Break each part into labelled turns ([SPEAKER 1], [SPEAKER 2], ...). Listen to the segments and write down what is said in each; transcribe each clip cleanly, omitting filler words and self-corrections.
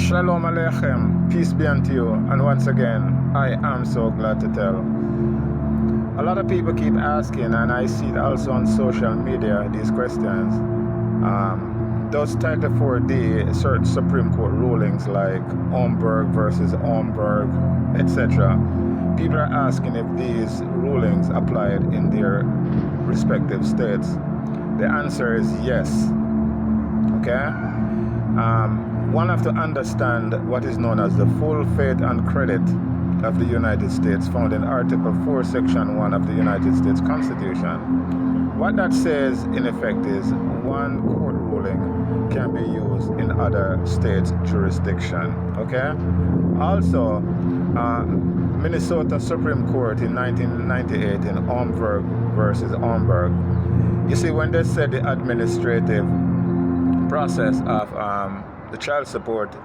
[SPEAKER 1] Shalom Aleichem, peace be unto you, and once again, I am so glad to tell. A lot of people keep asking, and I see it also on social media, these questions. Does Title 4D certain Supreme Court rulings like Omberg versus Omberg, etc.? People are asking if these rulings applied in their respective states. The answer is yes. Okay? One have to understand what is known as the full faith and credit of the United States, found in Article 4, Section 1 of the United States Constitution. What that says, in effect, is one court ruling can be used in other states' jurisdiction. Okay? Also, Minnesota Supreme Court in 1998 in Omberg versus Omberg. You see, when they said the administrative process of the child support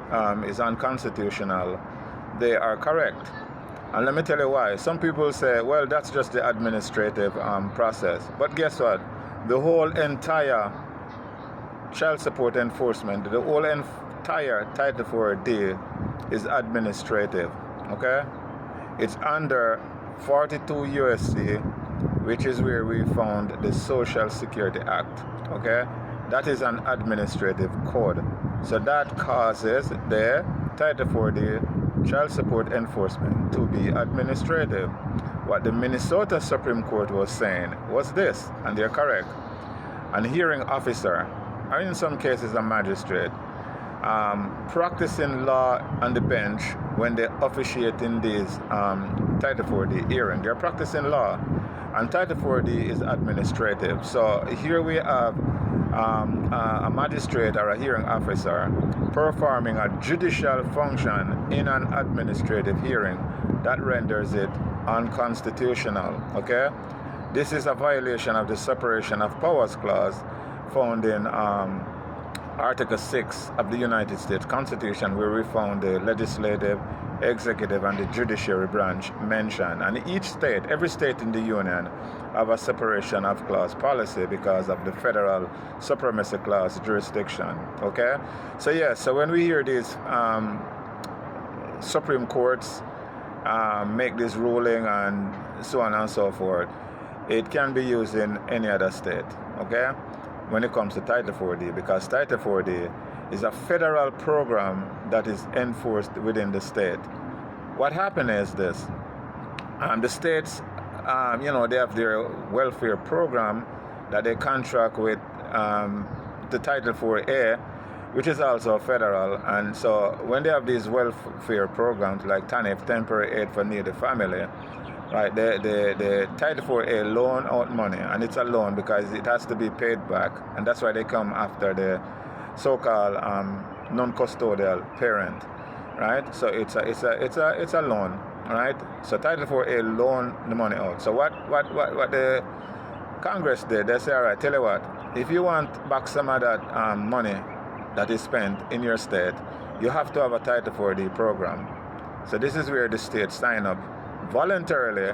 [SPEAKER 1] is unconstitutional, they are correct. And let me tell you why. Some people say, well, that's just the administrative process. But guess what? The whole entire child support enforcement, the whole entire Title 4D is administrative. Okay? It's under 42 USC, which is where we found the Social Security Act. Okay? That is an administrative code. So that causes the Title 4D child support enforcement to be administrative. What the Minnesota Supreme Court was saying was this, and they're correct. An hearing officer, or in some cases a magistrate, practicing law on the bench when they officiate in these Title 4D hearing. They're practicing law, and Title 4D is administrative. So here we have a magistrate or a hearing officer performing a judicial function in an administrative hearing that renders it unconstitutional. Okay? This is a violation of the Separation of Powers Clause found in Article 6 of the United States Constitution, where we found the legislative, executive, and the judiciary branch mentioned. And each state, every state in the union, have a separation of clause policy because of the federal supremacy clause jurisdiction. Okay? So yes, so when we hear these Supreme Courts make this ruling and so on and so forth, it can be used in any other state. Okay? When it comes to Title 4D, because Title 4D is a federal program that is enforced within the state. What happened is this. The states, they have their welfare program that they contract with the Title 4A, which is also federal. And so when they have these welfare programs like TANF, Temporary Aid for Needy Family, right, the Title 4A loan out money, and it's a loan because it has to be paid back, and that's why they come after the so-called non-custodial parent, right? So it's a loan, right? So Title 4A loan the money out. So what the Congress did, they say, all right, tell you what, if you want back some of that money that is spent in your state, you have to have a Title 4D program. So this is where the states sign up voluntarily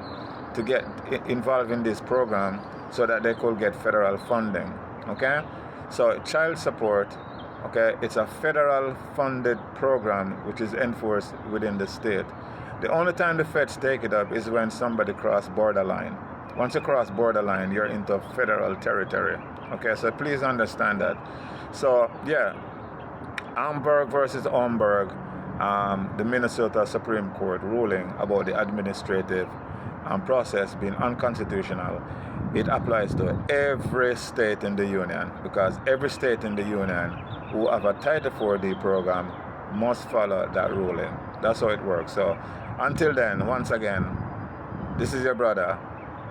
[SPEAKER 1] to get involved in this program so that they could get federal funding. Okay? So child support, okay, it's a federal funded program which is enforced within the state. The only time the feds take it up is when somebody cross borderline. Once you cross borderline, you're into federal territory. Okay, so please understand that. So yeah, Omberg versus Omberg, the Minnesota Supreme Court ruling about the administrative process being unconstitutional, it applies to every state in the union, because every state in the union who have a Title 4D program must follow that ruling. That's how it works. So until then, once again, this is your brother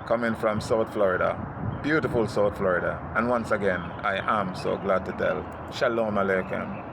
[SPEAKER 1] coming from South Florida, beautiful South Florida, and once again, I am so glad to tell. Shalom Aleichem.